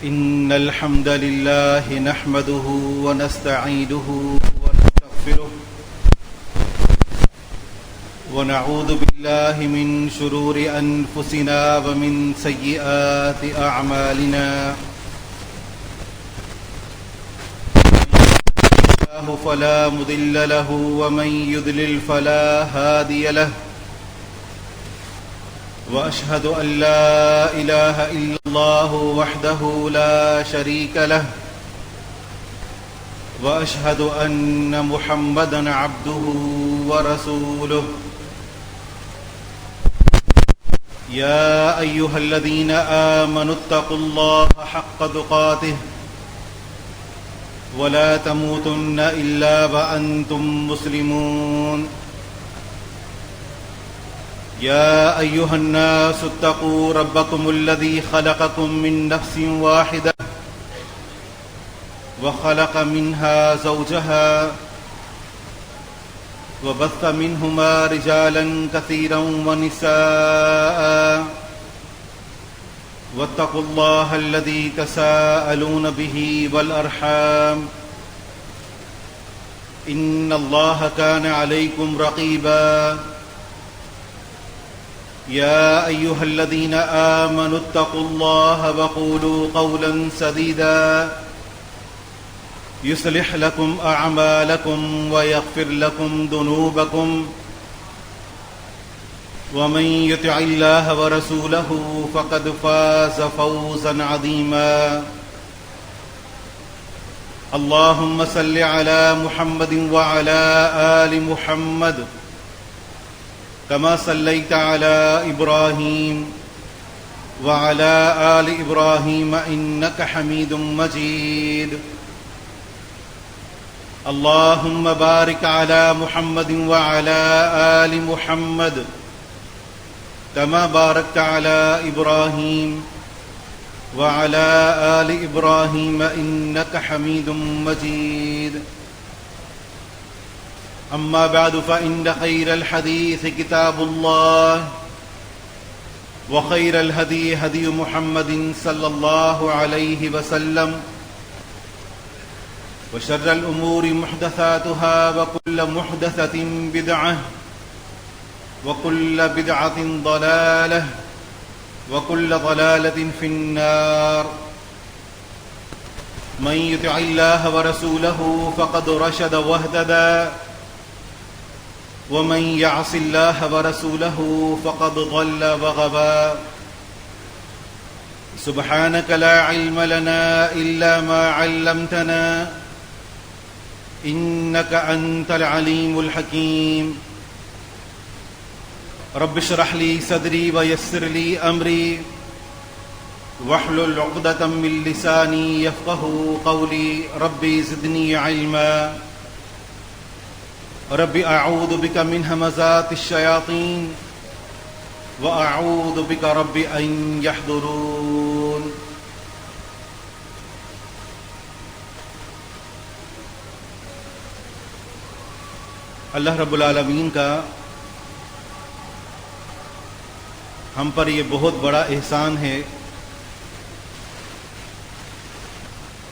إن الحمد لله نحمده ونستعينه ونستغفره ونعوذ بالله من شرور أنفسنا ومن سيئات أعمالنا الله فلا مضل له ومن يضلل فلا هادي له وأشهد أن لا إله إلا الله وحده لا شريك له وأشهد أن محمدًا عبده ورسوله يا أيها الذين آمنوا اتقوا الله حق تقاته ولا تموتن إلا وأنتم مسلمون يا أيها الناس اتقوا ربكم الذي خلقكم من نفس واحدة وخلق منها زوجها وبث منهما رجالا كثيرا ونساء واتقوا الله الذي تساءلون به والأرحام إن الله كان عليكم رقيبا يا أيها الذين آمنوا اتقوا الله وقولوا قولا سديدا يصلح لكم أعمالكم ويغفر لكم ذنوبكم ومن يطع الله ورسوله فقد فاز فوزا عظيما اللهم صل على محمد وعلى آل محمد كما صليت على إبراهيم وعلى آل إبراهيم إنك حميد مجيد اللهم بارك على محمد وعلى آل محمد كما باركت على إبراهيم وعلى آل إبراهيم إنك حميد مجيد أما بعد فإن خير الحديث كتاب الله وخير الهدي هدي محمد صلى الله عليه وسلم وشر الأمور محدثاتها وكل محدثة بدعة وكل بدعة ضلالة وكل ضلالة في النار من يطع الله ورسوله فقد رشد واهتدى ومن يعص الله ورسوله فقد ضل وغوى سبحانك لا علم لنا إلا ما علمتنا إنك أنت العليم الحكيم رب اشرح لي صدري ويسر لي أمري واحلل عقدة من لساني يفقه قولي ربي زدني علما رب أعوذ بك من همزات الشياطين وأعوذ بك رب أن يحضرون اللہ رب العالمین کا ہم پر یہ بہت بڑا احسان ہے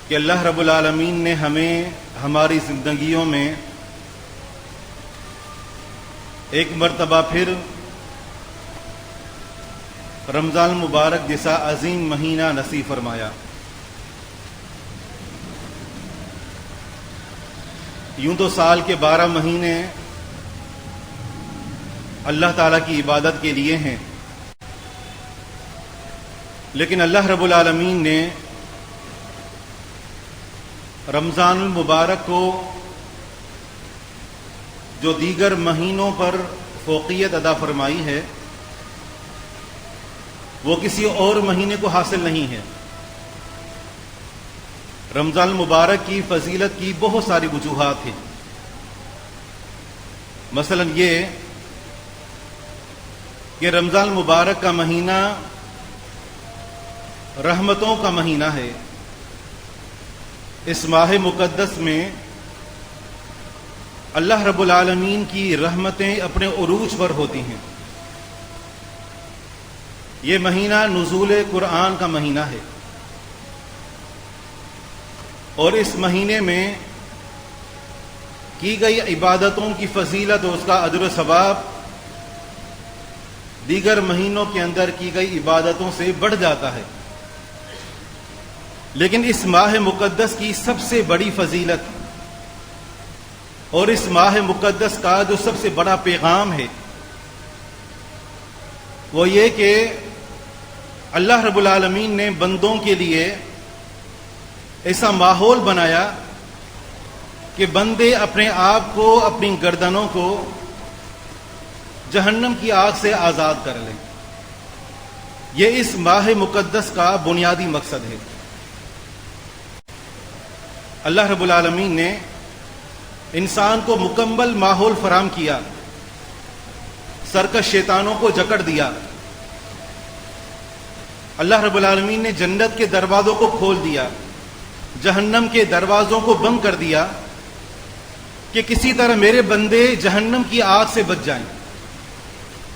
کہ اللہ رب العالمین نے ہمیں ہماری زندگیوں میں ایک مرتبہ پھر رمضان مبارک جیسا عظیم مہینہ نصیب فرمایا۔ یوں تو سال کے 12 مہینے اللہ تعالیٰ کی عبادت کے لیے ہیں، لیکن اللہ رب العالمین نے رمضان المبارک کو جو دیگر مہینوں پر فوقیت عطا فرمائی ہے وہ کسی اور مہینے کو حاصل نہیں ہے۔ رمضان المبارک کی فضیلت کی بہت ساری وجوہات ہیں، مثلا یہ کہ رمضان المبارک کا مہینہ رحمتوں کا مہینہ ہے۔ اس ماہ مقدس میں اللہ رب العالمین کی رحمتیں اپنے عروج پر ہوتی ہیں۔ یہ مہینہ نزول قرآن کا مہینہ ہے۔ اور اس مہینے میں کی گئی عبادتوں کی فضیلت اور اس کا اجر و ثواب دیگر مہینوں کے اندر کی گئی عبادتوں سے بڑھ جاتا ہے، لیکن اس ماہ مقدس کی سب سے بڑی فضیلت اور اس ماہ مقدس کا جو سب سے بڑا پیغام ہے وہ یہ کہ اللہ رب العالمین نے بندوں کے لیے ایسا ماحول بنایا کہ بندے اپنے آپ کو، اپنی گردنوں کو جہنم کی آگ سے آزاد کر لیں۔ یہ اس ماہ مقدس کا بنیادی مقصد ہے۔ اللہ رب العالمین نے انسان کو مکمل ماحول فراہم کیا، سرکش شیطانوں کو جکڑ دیا۔ اللہ رب العالمین نے جنت کے دروازوں کو کھول دیا، جہنم کے دروازوں کو بند کر دیا کہ کسی طرح میرے بندے جہنم کی آگ سے بچ جائیں،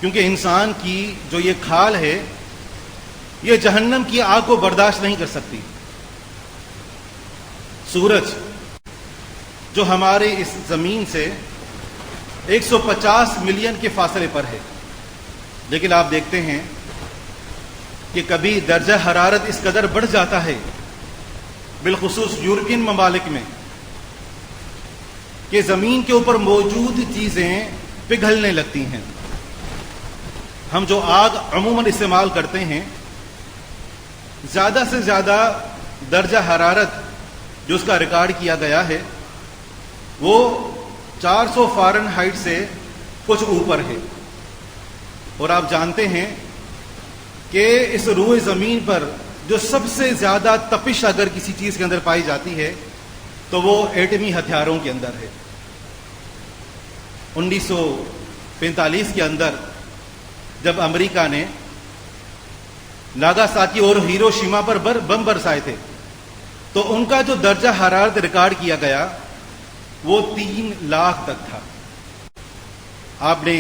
کیونکہ انسان کی جو یہ کھال ہے یہ جہنم کی آگ کو برداشت نہیں کر سکتی۔ سورج جو ہمارے اس زمین سے 150 ملین کے فاصلے پر ہے، لیکن آپ دیکھتے ہیں کہ کبھی درجہ حرارت اس قدر بڑھ جاتا ہے، بالخصوص یورپین ممالک میں، کہ زمین کے اوپر موجود چیزیں پگھلنے لگتی ہیں۔ ہم جو آگ عموماً استعمال کرتے ہیں، زیادہ سے زیادہ درجہ حرارت جو اس کا ریکارڈ کیا گیا ہے وہ 400 فارنہائٹ سے کچھ اوپر ہے، اور آپ جانتے ہیں کہ اس روئے زمین پر جو سب سے زیادہ تپش اگر کسی چیز کے اندر پائی جاتی ہے تو وہ ایٹمی ہتھیاروں کے اندر ہے۔ 1945 کے اندر جب امریکہ نے ناگاساکی اور ہیروشیما پر بم برسائے تھے تو ان کا جو درجہ حرارت ریکارڈ کیا گیا وہ 3 لاکھ تک تھا۔ آپ نے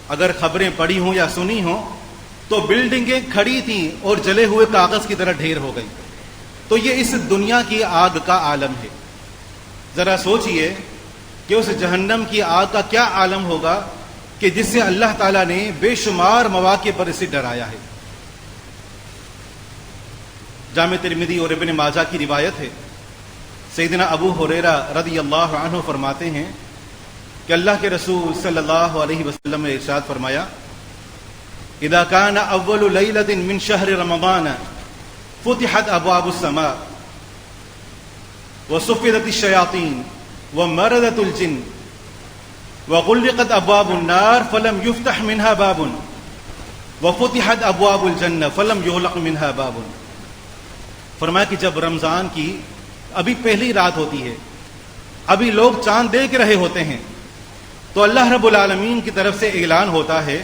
اگر خبریں پڑھی ہوں یا سنی ہوں تو بلڈنگیں کھڑی تھیں اور جلے ہوئے کاغذ کی طرح ڈھیر ہو گئی۔ تو یہ اس دنیا کی آگ کا عالم ہے۔ ذرا سوچئے کہ اس جہنم کی آگ کا کیا عالم ہوگا کہ جس سے اللہ تعالیٰ نے بے شمار مواقع پر اسے ڈرایا ہے۔ جامع ترمذی اور ابن ماجہ کی روایت ہے، سیدنا ابو ہریرہ رضی اللہ عنہ فرماتے ہیں کہ اللہ کے رسول صلی اللہ علیہ وسلم نے ارشاد فرمایا، اذا كان اول ليلة من شهر رمضان فتحت ابواب السماء وصفدت الشياطين ومردت الجن وغلقت ابواب النار فلم يفتح منها باب وفتحت ابواب الجنة فلم يغلق منها باب۔ فرمایا کہ جب رمضان کی ابھی پہلی رات ہوتی ہے، ابھی لوگ چاند دیکھ رہے ہوتے ہیں، تو اللہ رب العالمین کی طرف سے اعلان ہوتا ہے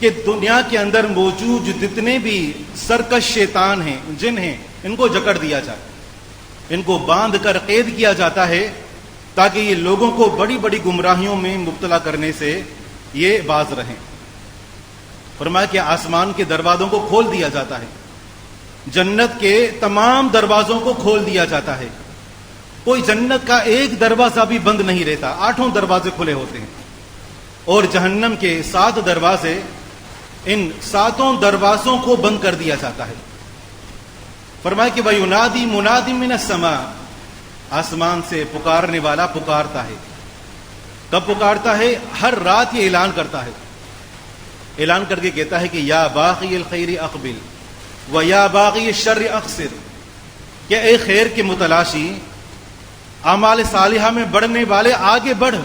کہ دنیا کے اندر موجود جتنے بھی سرکش شیطان ہیں، جن ہیں، ان کو جکڑ دیا جائے، ان کو باندھ کر قید کیا جاتا ہے تاکہ یہ لوگوں کو بڑی بڑی گمراہیوں میں مبتلا کرنے سے یہ باز رہیں۔ فرمایا کہ آسمان کے دروازوں کو کھول دیا جاتا ہے، جنت کے تمام دروازوں کو کھول دیا جاتا ہے، کوئی جنت کا ایک دروازہ بھی بند نہیں رہتا، 8 دروازے کھلے ہوتے ہیں، اور جہنم کے 7 دروازے، ان 7 دروازوں کو بند کر دیا جاتا ہے۔ فرمایا کہ وَيُنَادِي مُنَادٍ مِّنَ السَّمَاءِ، آسمان سے پکارنے والا پکارتا ہے۔ کب پکارتا ہے؟ ہر رات یہ اعلان کرتا ہے، اعلان کر کے کہتا ہے کہ یا باغی الخیر اقبل وَيَا بَاغِيَ الشَّرِّ أَقْصِرْ، کہ اے خیر کے متلاشی، اعمال صالحہ میں بڑھنے والے آگے بڑھ،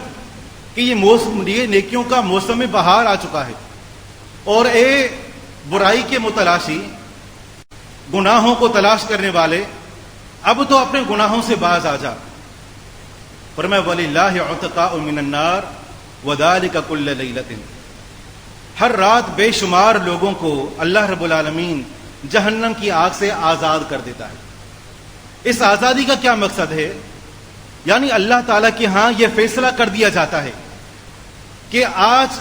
کہ یہ نیکیوں کا موسم بہار آ چکا ہے، اور اے برائی کے متلاشی، گناہوں کو تلاش کرنے والے، اب تو اپنے گناہوں سے باز آ جا۔ فرمایا وَلِلَّهِ عُتَقَاءُ مِنَ النَّارِ وَذَلِكَ كُلَّ لَيْلَةٍ، ہر رات بے شمار لوگوں کو اللہ رب العالمین جہنم کی آگ سے آزاد کر دیتا ہے۔ اس آزادی کا کیا مقصد ہے؟ یعنی اللہ تعالیٰ کے ہاں یہ فیصلہ کر دیا جاتا ہے کہ آج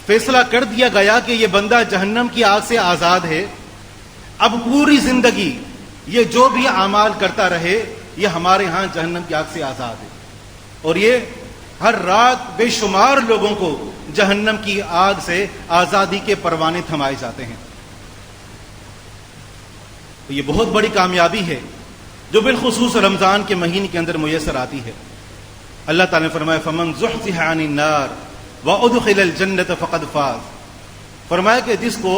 فیصلہ کر دیا گیا کہ یہ بندہ جہنم کی آگ سے آزاد ہے، اب پوری زندگی یہ جو بھی اعمال کرتا رہے یہ ہمارے ہاں جہنم کی آگ سے آزاد ہے، اور یہ ہر رات بے شمار لوگوں کو جہنم کی آگ سے آزادی کے پروانے تھمائے جاتے ہیں۔ تو یہ بہت بڑی کامیابی ہے جو بالخصوص رمضان کے مہینے کے اندر میسر آتی ہے۔ اللہ تعالیٰ نے فرمایا فمن زحزح عن النار وادخل الجنة فقد فاز، فرمایا کہ جس کو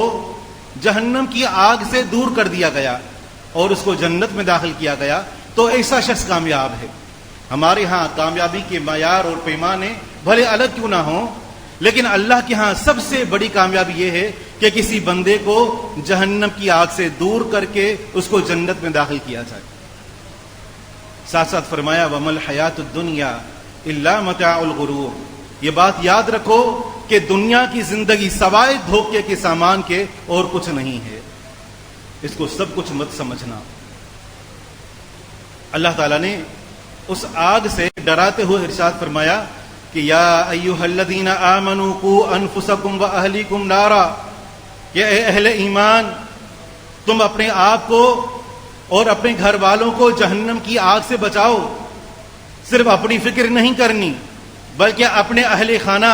جہنم کی آگ سے دور کر دیا گیا اور اس کو جنت میں داخل کیا گیا تو ایسا شخص کامیاب ہے۔ ہمارے ہاں کامیابی کے معیار اور پیمانے بھلے الگ کیوں نہ ہوں، لیکن اللہ کے ہاں سب سے بڑی کامیابی یہ ہے کہ کسی بندے کو جہنم کی آگ سے دور کر کے اس کو جنت میں داخل کیا جائے۔ ساتھ ساتھ فرمایا وَمَا الْحَيَاةُ الدُّنْيَا إِلَّا مَتَاعُ الْغُرُورِ، یہ بات یاد رکھو کہ دنیا کی زندگی سوائے دھوکے کے سامان کے اور کچھ نہیں ہے، اس کو سب کچھ مت سمجھنا۔ اللہ تعالیٰ نے اس آگ سے ڈراتے ہوئے ارشاد فرمایا کہ یا ایھا الذین آمنوا قوا انفسکم واہلیکم نارا، کہ اے اہل ایمان تم اپنے آپ کو اور اپنے گھر والوں کو جہنم کی آگ سے بچاؤ۔ صرف اپنی فکر نہیں کرنی بلکہ اپنے اہل خانہ،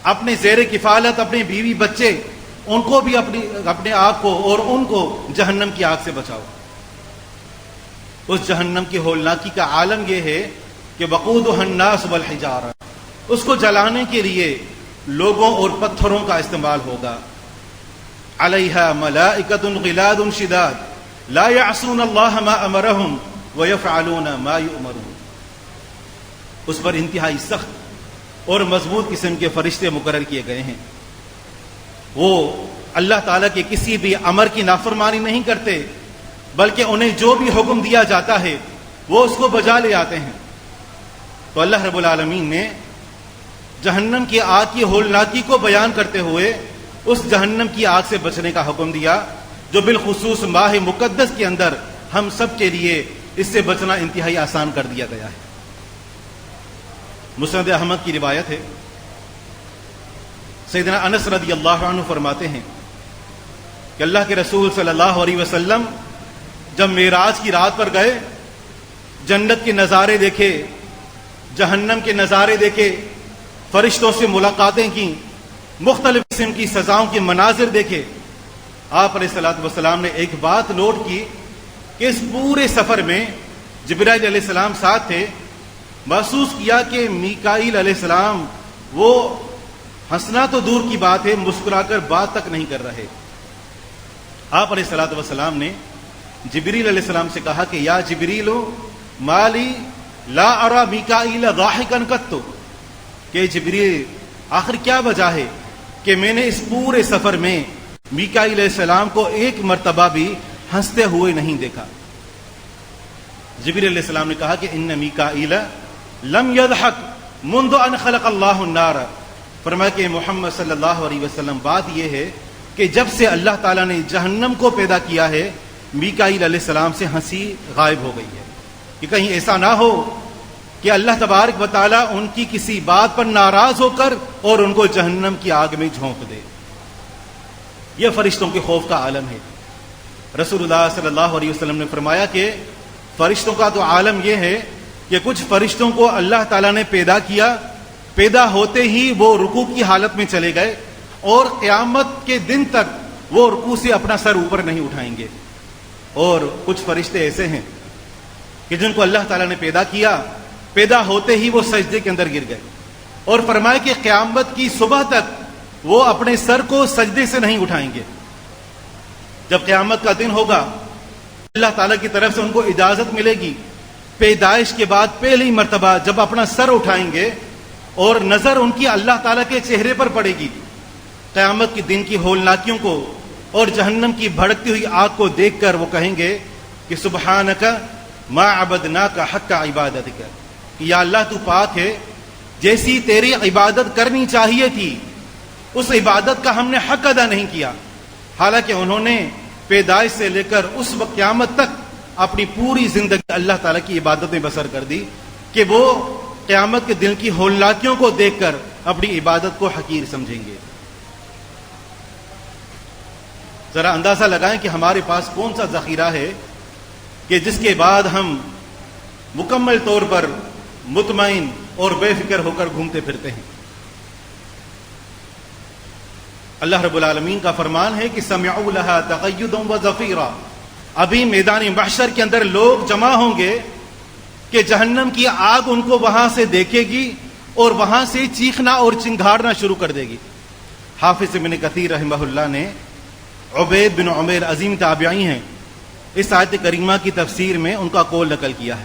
اپنے زیر کفالت اپنے بیوی بچے، ان کو بھی اپنے آپ کو اور ان کو جہنم کی آگ سے بچاؤ۔ اس جہنم کی ہولناکی کا عالم یہ ہے کہ وقودها الناس والحجارہ، اس کو جلانے کے لیے لوگوں اور پتھروں کا استعمال ہوگا۔ علیہا ملائکۃ غلاد شداد لا یعصون اللہ ما امرہم ویفعلون ما یؤمرون، اس پر انتہائی سخت اور مضبوط قسم کے فرشتے مقرر کیے گئے ہیں۔ وہ اللہ تعالیٰ کے کسی بھی امر کی نافرمانی نہیں کرتے بلکہ انہیں جو بھی حکم دیا جاتا ہے وہ اس کو بجا لے آتے ہیں۔ تو اللہ رب العالمین نے جہنم کی آگ کی ہولناکی کو بیان کرتے ہوئے اس جہنم کی آگ سے بچنے کا حکم دیا جو بالخصوص ماہ مقدس کے اندر ہم سب کے لیے اس سے بچنا انتہائی آسان کر دیا گیا ہے۔ مسند احمد کی روایت ہے، سیدنا انس رضی اللہ عنہ فرماتے ہیں کہ اللہ کے رسول صلی اللہ علیہ وسلم جب معراج کی رات پر گئے، جنت کے نظارے دیکھے، جہنم کے نظارے دیکھے، فرشتوں سے ملاقاتیں کی، مختلف قسم کی سزاؤں کے مناظر دیکھے، آپ علیہ الصلوۃ والسلام نے ایک بات نوٹ کی کہ اس پورے سفر میں جبرائیل علیہ السلام ساتھ تھے، محسوس کیا کہ میکائیل علیہ السلام وہ ہنسنا تو دور کی بات ہے، مسکرا کر بات تک نہیں کر رہے۔ آپ علیہ الصلوۃ والسلام نے جبریل علیہ السلام سے کہا کہ یا جبریل مالی لا ارى میکائیل ضاحکا قط، کہ جبریل آخر کیا وجہ ہے کہ میں نے اس پورے سفر میں میکائیل علیہ السلام کو ایک مرتبہ بھی ہنستے ہوئے نہیں دیکھا۔ جبریل علیہ السلام نے کہا کہ ان میکائیل لم يضحك منذ ان خلق اللہ النار، فرمایا کہ محمد صلی اللہ علیہ وسلم بات یہ ہے کہ جب سے اللہ تعالیٰ نے جہنم کو پیدا کیا ہے میکائیل علیہ السلام سے ہنسی غائب ہو گئی ہے، کہ کہیں ایسا نہ ہو کہ اللہ تبارک و تعالیٰ ان کی کسی بات پر ناراض ہو کر اور ان کو جہنم کی آگ میں جھونک دے۔ یہ فرشتوں کے خوف کا عالم ہے۔ رسول اللہ صلی اللہ علیہ وسلم نے فرمایا کہ فرشتوں کا تو عالم یہ ہے کہ کچھ فرشتوں کو اللہ تعالیٰ نے پیدا کیا، پیدا ہوتے ہی وہ رکوع کی حالت میں چلے گئے اور قیامت کے دن تک وہ رکوع سے اپنا سر اوپر نہیں اٹھائیں گے، اور کچھ فرشتے ایسے ہیں کہ جن کو اللہ تعالیٰ نے پیدا کیا، پیدا ہوتے ہی وہ سجدے کے اندر گر گئے، اور فرمایا کہ قیامت کی صبح تک وہ اپنے سر کو سجدے سے نہیں اٹھائیں گے۔ جب قیامت کا دن ہوگا اللہ تعالیٰ کی طرف سے ان کو اجازت ملے گی، پیدائش کے بعد پہلی مرتبہ جب اپنا سر اٹھائیں گے اور نظر ان کی اللہ تعالیٰ کے چہرے پر پڑے گی، قیامت کے دن کی ہولناکیوں کو اور جہنم کی بھڑکتی ہوئی آگ کو دیکھ کر وہ کہیں گے کہ سبحانک ما عبدناک حق عبادتک، کہ یا اللہ تو پاک ہے، جیسی تیری عبادت کرنی چاہیے تھی اس عبادت کا ہم نے حق ادا نہیں کیا۔ حالانکہ انہوں نے پیدائش سے لے کر اس وقت قیامت تک اپنی پوری زندگی اللہ تعالیٰ کی عبادت میں بسر کر دی کہ وہ قیامت کے دن کی ہولناکیوں کو دیکھ کر اپنی عبادت کو حقیر سمجھیں گے۔ ذرا اندازہ لگائیں کہ ہمارے پاس کون سا ذخیرہ ہے کہ جس کے بعد ہم مکمل طور پر مطمئن اور بے فکر ہو کر گھومتے پھرتے ہیں۔ اللہ رب العالمین کا فرمان ہے کہ سمعوا لها تقیدا وزفیرا، ابھی میدان محشر کے اندر لوگ جمع ہوں گے کہ جہنم کی آگ ان کو وہاں سے دیکھے گی اور وہاں سے چیخنا اور چنگھاڑنا شروع کر دے گی۔ حافظ ابن کثیر رحمہ اللہ نے عبید بن عمیر عظیم تابعی ہیں، اس آیت کریمہ کی تفسیر میں ان کا قول نقل کیا ہے۔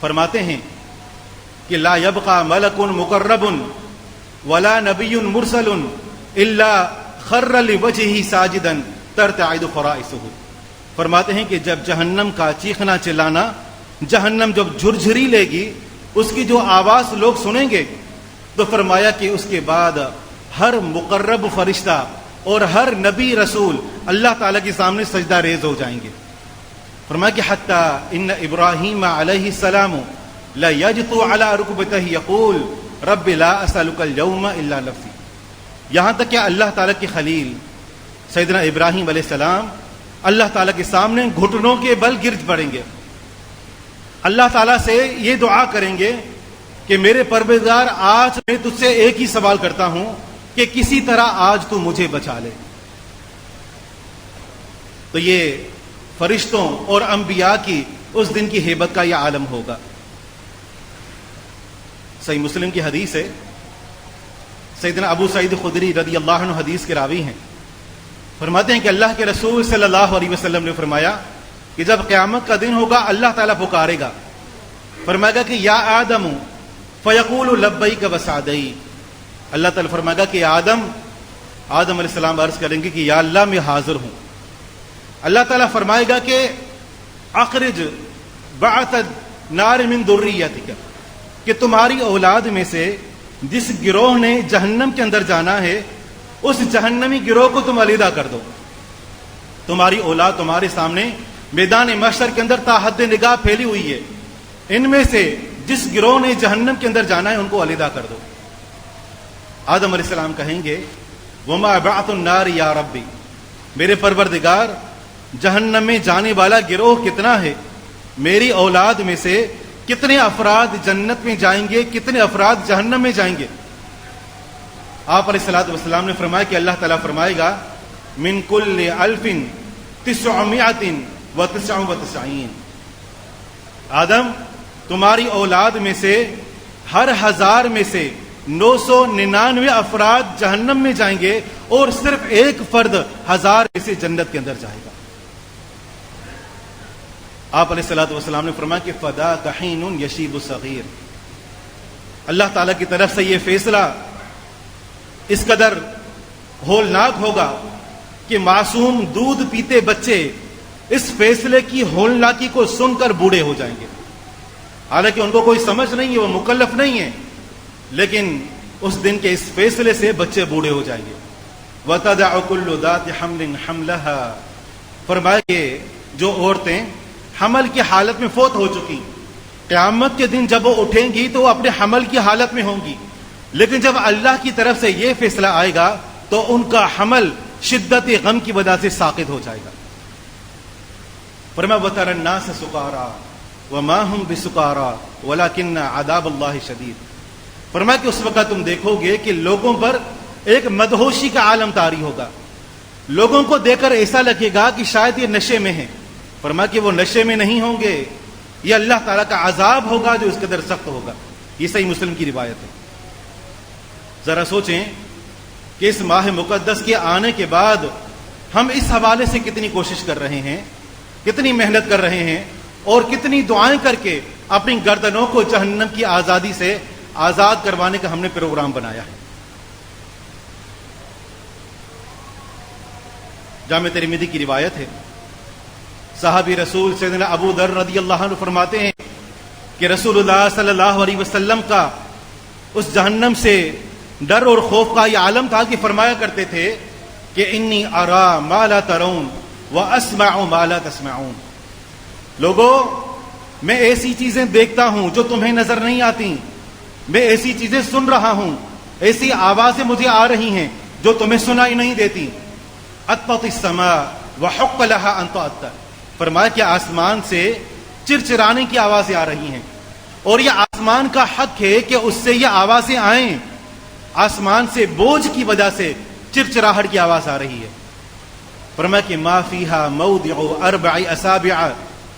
فرماتے ہیں کہ لا یبقى ملک مقرب ولا نبی مرسل الا خر لوجهه ساجدا ترتعد فرائسه۔ فرماتے ہیں کہ جب جہنم کا چیخنا چلانا، جہنم جب جھرجھری لے گی، اس کی جو آواز لوگ سنیں گے، تو فرمایا کہ اس کے بعد ہر مقرب فرشتہ اور ہر نبی رسول اللہ تعالیٰ کے سامنے سجدہ ریز ہو جائیں گے۔ فرمایا کہ حتیٰ ان ابراہیم علیہ السلام لا یجثو علی رکبتہ یقول رب لا اسألک اليوم الا نفسی، یہاں تک کہ اللہ تعالیٰ کے خلیل سیدنا ابراہیم علیہ السلام اللہ تعالیٰ کے سامنے گھٹنوں کے بل گر پڑیں گے، اللہ تعالیٰ سے یہ دعا کریں گے کہ میرے پروردگار آج میں تجھ سے ایک ہی سوال کرتا ہوں کہ کسی طرح آج تو مجھے بچا لے۔ تو یہ فرشتوں اور انبیاء کی اس دن کی ہیبت کا یہ عالم ہوگا۔ صحیح مسلم کی حدیث ہے، سیدنا ابو سعید خدری رضی اللہ عنہ حدیث کے راوی ہیں، فرماتے ہیں کہ اللہ کے رسول صلی اللہ علیہ وسلم نے فرمایا کہ جب قیامت کا دن ہوگا اللہ تعالیٰ پکارے گا، فرمائے گا کہ یا آدم فیقول لبیک وسعدی، اللہ تعالیٰ فرمائے گا کہ آدم علیہ السلام عرض کریں گے کہ یا اللہ میں حاضر ہوں۔ اللہ تعالیٰ فرمائے گا کہ اخرج بعث نار من ذریتک، کہ تمہاری اولاد میں سے جس گروہ نے جہنم کے اندر جانا ہے اس جہنمی گروہ کو تم علیحدہ کر دو۔ تمہاری اولاد تمہارے سامنے میدان محشر کے اندر تا حد نگاہ پھیلی ہوئی ہے، ان میں سے جس گروہ نے جہنم کے اندر جانا ہے ان کو علیحدہ کر دو۔ آدم علیہ السلام کہیں گے وما بعث النار یا ربی، میرے پروردگار جہنم میں جانے والا گروہ کتنا ہے، میری اولاد میں سے کتنے افراد جنت میں جائیں گے، کتنے افراد جہنم میں جائیں گے۔ آپ علیہ الصلوۃ والسلام نے فرمایا کہ اللہ تعالیٰ فرمائے گا من کل 1999، آدم تمہاری اولاد میں سے ہر 1000 میں سے 999 افراد جہنم میں جائیں گے اور صرف ایک فرد 1000 میں سے جنت کے اندر جائے گا۔ آپ علیہ الصلوۃ والسلام نے فرمایا کہ فداک حین یشیب الصغیر، اللہ تعالیٰ کی طرف سے یہ فیصلہ اس قدر ہولناک ہوگا کہ معصوم دودھ پیتے بچے اس فیصلے کی ہولناکی کو سن کر بوڑھے ہو جائیں گے، حالانکہ ان کو کوئی سمجھ نہیں ہے، وہ مکلف نہیں ہے، لیکن اس دن کے اس فیصلے سے بچے بوڑھے ہو جائیں گے۔ وَتَدَعُ كُلُّ ذَاتِ حَمْلٍ حَمْلَهَا، فرمایا کہ جو عورتیں حمل کی حالت میں فوت ہو چکی، قیامت کے دن جب وہ اٹھیں گی تو وہ اپنے حمل کی حالت میں ہوں گی، لیکن جب اللہ کی طرف سے یہ فیصلہ آئے گا تو ان کا حمل شدت غم کی وجہ سے ساقط ہو جائے گا۔ فرمایا وَتَرَى النَّاسَ سُكَارَىٰ وَمَا هُمْ بِسُكَارَىٰ وَلَكِنَّ عَذَابَ اللَّهِ شَدِيدٌ، فرمایا کہ اس وقت تم دیکھو گے کہ لوگوں پر ایک مدہوشی کا عالم طاری ہوگا، لوگوں کو دیکھ کر ایسا لگے گا کہ شاید یہ نشے میں ہیں، فرمایا کہ وہ نشے میں نہیں ہوں گے، یہ اللہ تعالیٰ کا عذاب ہوگا جو اس قدر سخت ہوگا۔ یہ صحیح مسلم کی روایت ہے۔ ذرا سوچیں کہ اس ماہ مقدس کے آنے کے بعد ہم اس حوالے سے کتنی کوشش کر رہے ہیں، کتنی محنت کر رہے ہیں اور کتنی دعائیں کر کے اپنی گردنوں کو جہنم کی آزادی سے آزاد کروانے کا ہم نے پروگرام بنایا ہے۔ جامع ترمذی کی روایت ہے، صحابی رسول سیدنا ابو ذر رضی اللہ عنہ فرماتے ہیں کہ رسول اللہ صلی اللہ علیہ وسلم کا اس جہنم سے ڈر اور خوف کا یہ عالم تھا کہ فرمایا کرتے تھے کہ انی ارا ما لا ترون واسمع ما لا تسمعون، لوگوں میں ایسی چیزیں دیکھتا ہوں جو تمہیں نظر نہیں آتی، میں ایسی چیزیں سن رہا ہوں، ایسی آوازیں مجھے آ رہی ہیں جو تمہیں سنائی نہیں دیتی۔ اطبت السماء وحق لها ان تؤطر، فرمایا کہ آسمان سے چرچرانے کی آوازیں آ رہی ہیں، اور یہ آسمان کا حق ہے کہ اس سے یہ آوازیں آئیں. آسمان سے بوجھ کی وجہ سے چرچراہٹ کی آواز آ رہی ہے. فرمایا کہ ما فیہا موضع 4 اصابع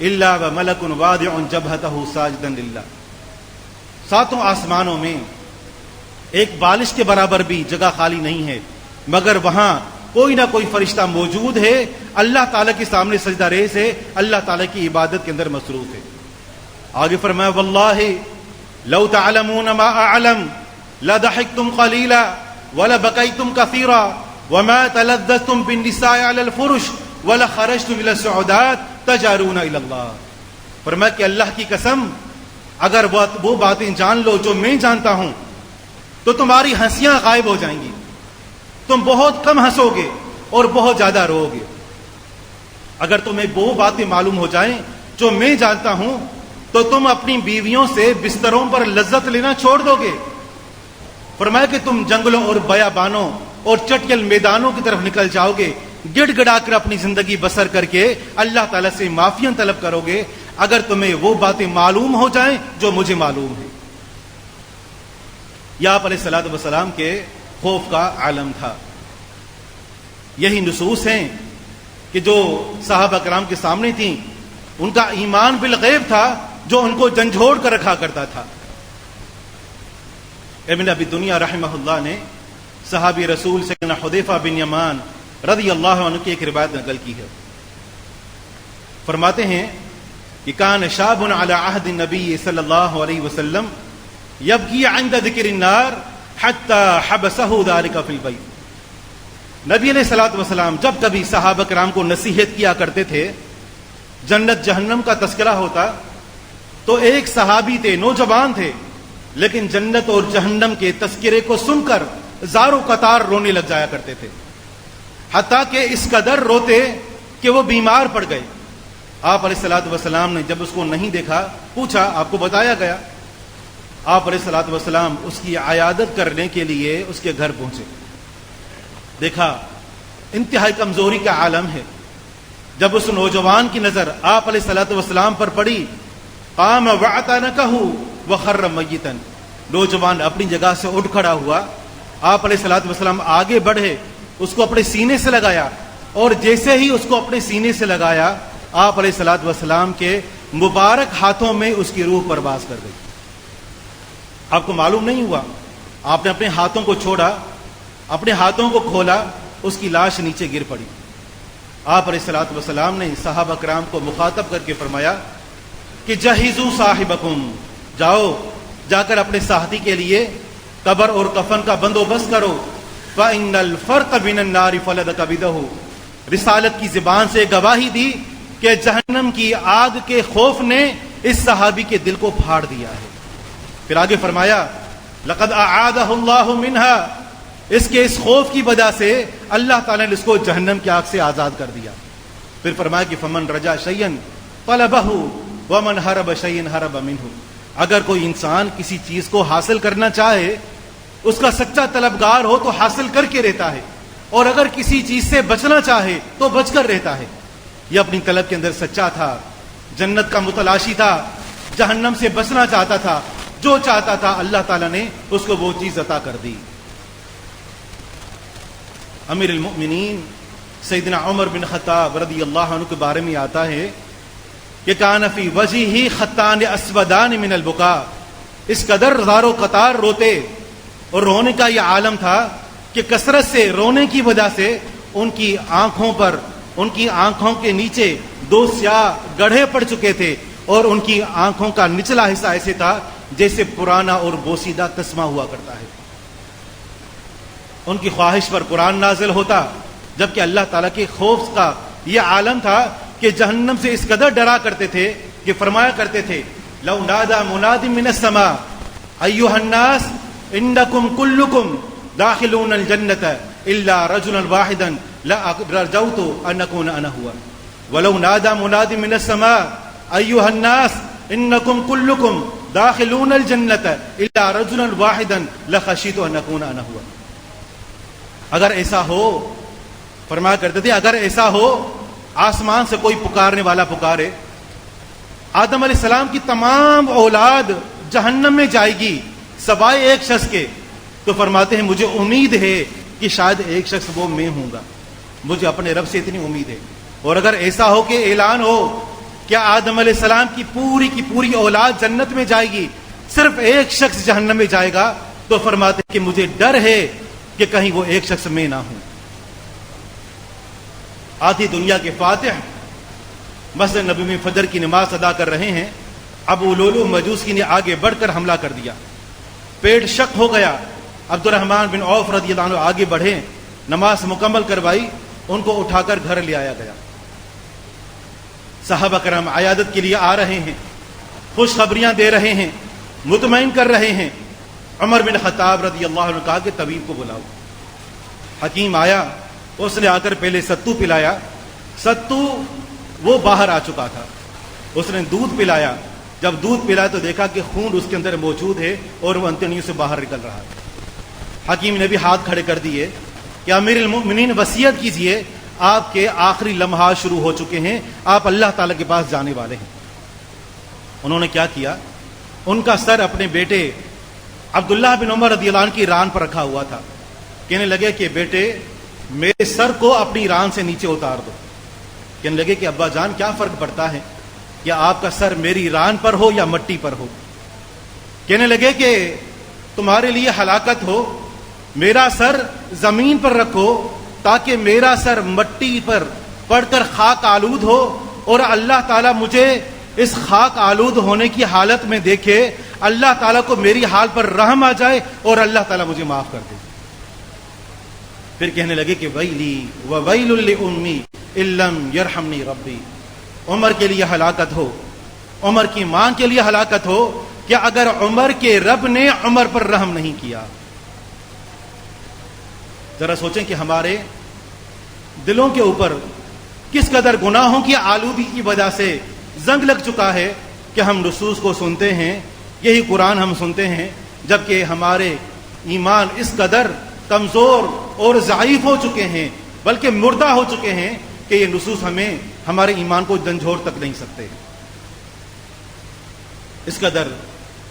الا وملک واضع جبہتہ ساجدا للہ. 7 آسمانوں میں ایک بالش کے برابر بھی جگہ خالی نہیں ہے مگر وہاں کوئی نہ کوئی فرشتہ موجود ہے، اللہ تعالیٰ کے سامنے سجدہ ریز ہے، اللہ تعالیٰ کی عبادت کے اندر مصروف ہے. آگے فرمایا واللہ لو تعلمون ما اعلم لضحکتم قلیلا ولبکیتم کثیرا وما تلذذتم بالنساء علی الفرش ولخرجتم الى السعودات تجارون الى اللہ. فرمایا کہ اللہ کی قسم اگر وہ باتیں جان لو جو میں جانتا ہوں تو تمہاری ہنسیاں غائب ہو جائیں گی، تم بہت کم ہنسو گے اور بہت زیادہ رو گے. اگر تمہیں وہ باتیں معلوم ہو جائیں جو میں جانتا ہوں تو تم اپنی بیویوں سے بستروں پر لذت لینا چھوڑ دو گے. فرمایا کہ تم جنگلوں اور بیابانوں اور چٹیل میدانوں کی طرف نکل جاؤ گے، گڑ گڑا کر اپنی زندگی بسر کر کے اللہ تعالیٰ سے معافیاں طلب کرو گے اگر تمہیں وہ باتیں معلوم ہو جائیں جو مجھے معلوم ہے. یہ آپ علیہ الصلوۃ والسلام کے خوف کا عالم تھا. یہی نصوص ہیں کہ جو صحابہ کرام کے سامنے تھیں، ان کا ایمان بالغیب تھا جو ان کو جھنجھوڑ کر رکھا کرتا تھا. ابن ابی دنیا رحمہ اللہ نے صحابی رسول سیدنا حذیفہ بن یمان رضی اللہ عنہ کی ایک روایت نقل کی ہے. فرماتے ہیں کہ کان شاب علی عہد النبی صلی اللہ علیہ وسلم یبکی عند ذکر النار حتی حبسہ ذلک فی البیت. نبی علیہ الصلوۃ والسلام جب کبھی صحابہ کرام کو نصیحت کیا کرتے تھے، جنت جہنم کا تذکرہ ہوتا تو ایک صحابی تھے، نوجوان تھے، لیکن جنت اور جہنم کے تذکرے کو سن کر زاروں قطار رونے لگ جایا کرتے تھے، حتیٰ کہ اس قدر روتے کہ وہ بیمار پڑ گئے. آپ علیہ الصلوۃ والسلام نے جب اس کو نہیں دیکھا پوچھا، آپ کو بتایا گیا. آپ علیہ الصلوۃ والسلام اس کی عیادت کرنے کے لیے اس کے گھر پہنچے. دیکھا انتہائی کمزوری کا عالم ہے. جب اس نوجوان کی نظر آپ علیہ الصلوۃ والسلام پر پڑی، قام وعتنکہ وخر میتا. نوجوان اپنی جگہ سے اٹھ کھڑا ہوا، آپ علیہ الصلوۃ والسلام آگے بڑھے، اس کو اپنے سینے سے لگایا، اور جیسے ہی اس کو اپنے سینے سے لگایا آپ علیہ الصلوۃ والسلام کے مبارک ہاتھوں میں اس کی روح پرواز کر گئی. آپ کو معلوم نہیں ہوا، آپ نے اپنے ہاتھوں کو چھوڑا، اپنے ہاتھوں کو کھولا، اس کی لاش نیچے گر پڑی. آپ علیہ الصلوۃ والسلام نے صحابہ کرام کو مخاطب کر کے فرمایا کہ جہزوا صاحبکم، جاؤ جا کر اپنے ساتھی کے لیے قبر اور کفن کا بندوبست کرو. فإن الفرق بین النار فلد کبدہ. رسالت کی زبان سے گواہی دی کہ جہنم کی آگ کے خوف نے اس صحابی کے دل کو پھاڑ دیا ہے. پھر آگے فرمایا لقد اعاذہ اللہ منہا، اس کے اس خوف کی وجہ سے اللہ تعالیٰ نے اس کو جہنم کی آگ سے آزاد کر دیا. پھر فرمایا کہ فمن رجا شیئا طلبہ ومن ہرب شیئا ہرب منہ. اگر کوئی انسان کسی چیز کو حاصل کرنا چاہے، اس کا سچا طلبگار ہو تو حاصل کر کے رہتا ہے، اور اگر کسی چیز سے بچنا چاہے تو بچ کر رہتا ہے. یہ اپنی طلب کے اندر سچا تھا، جنت کا متلاشی تھا، جہنم سے بچنا چاہتا تھا، جو چاہتا تھا اللہ تعالیٰ نے اس کو وہ چیز عطا کر دی. امیر المؤمنین سیدنا عمر بن خطاب رضی اللہ عنہ کے بارے میں آتا ہے کہ کان فی وجہہ خطان اسودان من البکاء. اس قدر زارو قطار روتے، اور رونے کا یہ عالم تھا کہ کثرت سے رونے کی وجہ سے ان کی آنکھوں پر، ان کی آنکھوں کے نیچے 2 سیاہ گڑھے پڑ چکے تھے، اور ان کی آنکھوں کا نچلا حصہ ایسے تھا جیسے پرانا اور بوسیدہ تسمہ ہوا کرتا ہے. ان کی خواہش پر قرآن نازل ہوتا، جبکہ اللہ تعالیٰ کے خوف کا یہ عالم تھا کہ جہنم سے اس قدر ڈرا کرتے تھے کہ فرمایا کرتے تھے لو نادى مناد من السماء ایھا الناس انکم کلکم داخلون الجنة الا رجلا واحدا لرجوت ان اكون انا هو. ولو نادى مناد من السماء ایھا الناس انکم کلکم داخلون الجنة الا رجلا واحدا لخشیت ان اكون انا هو. اگر ایسا ہو، فرمایا کرتے تھے اگر ایسا ہو، آسمان سے کوئی پکارنے والا پکارے آدم علیہ السلام کی تمام اولاد جہنم میں جائے گی سوائے ایک شخص کے، تو فرماتے ہیں مجھے امید ہے کہ شاید ایک شخص وہ میں ہوں گا، مجھے اپنے رب سے اتنی امید ہے۔ اور اگر ایسا ہو کہ اعلان ہو کہ آدم علیہ السلام کی پوری اولاد جنت میں جائے گی، صرف ایک شخص جہنم میں جائے گا، تو فرماتے ہیں کہ مجھے ڈر ہے کہ کہیں وہ ایک شخص میں نہ ہوں۔ آدھی دنیا کے فاتح مسجد نبی میں فجر کی نماز ادا کر رہے ہیں، ابو لولو مجوسی نے آگے بڑھ کر حملہ کر دیا، پیٹ شق ہو گیا۔ عبد الرحمن بن عوف رضی اللہ عنہ آگے بڑھے، نماز مکمل کروائی، ان کو اٹھا کر گھر لے آیا گیا۔ صحابہ کرام عیادت کے لیے آ رہے ہیں، خوشخبریاں دے رہے ہیں، مطمئن کر رہے ہیں۔ عمر بن خطاب رضی اللہ عنہ نے کہا کہ طبیب کو بلاؤ۔ حکیم آیا، اس نے آ کر پہلے ستو پلایا، ستو وہ باہر آ چکا تھا، اس نے دودھ پلایا، جب دودھ پلایا تو دیکھا کہ خون اس کے اندر موجود ہے اور وہ انتڑیوں سے باہر نکل رہا ہے۔ حکیم نے بھی ہاتھ کھڑے کر دیے کہ امیر المؤمنین وصیت کیجئے، آپ کے آخری لمحات شروع ہو چکے ہیں، آپ اللہ تعالیٰ کے پاس جانے والے ہیں۔ انہوں نے کیا کیا؟ ان کا سر اپنے بیٹے عبداللہ بن عمر رضی اللہ عنہ کی ران پر رکھا ہوا تھا، کہنے لگے کہ بیٹے میرے سر کو اپنی ران سے نیچے اتار دو۔ کہنے لگے کہ ابا جان کیا فرق پڑتا ہے کہ آپ کا سر میری ران پر ہو یا مٹی پر ہو؟ کہنے لگے کہ تمہارے لیے ہلاکت ہو، میرا سر زمین پر رکھو تاکہ میرا سر مٹی پر پڑ کر خاک آلود ہو اور اللہ تعالیٰ مجھے اس خاک آلود ہونے کی حالت میں دیکھے، اللہ تعالیٰ کو میری حال پر رحم آ جائے اور اللہ تعالیٰ مجھے معاف کر دے۔ پھر کہنے لگے کہ ویلی وویل لأمی ان لم یرحمنی ربی، عمر کے لیے ہلاکت ہو، عمر کی ماں کے لیے ہلاکت ہو کہ اگر عمر کے رب نے عمر پر رحم نہیں کیا۔ ذرا سوچیں کہ ہمارے دلوں کے اوپر کس قدر گناہوں کی آلودگی کی وجہ سے زنگ لگ چکا ہے کہ ہم نصوص کو سنتے ہیں، یہی قرآن ہم سنتے ہیں، جبکہ ہمارے ایمان اس قدر کمزور اور ضعیف ہو چکے ہیں، بلکہ مردہ ہو چکے ہیں کہ یہ نصوص ہمیں ہمارے ایمان کو جھنجھوڑ تک نہیں سکتے۔ اس قدر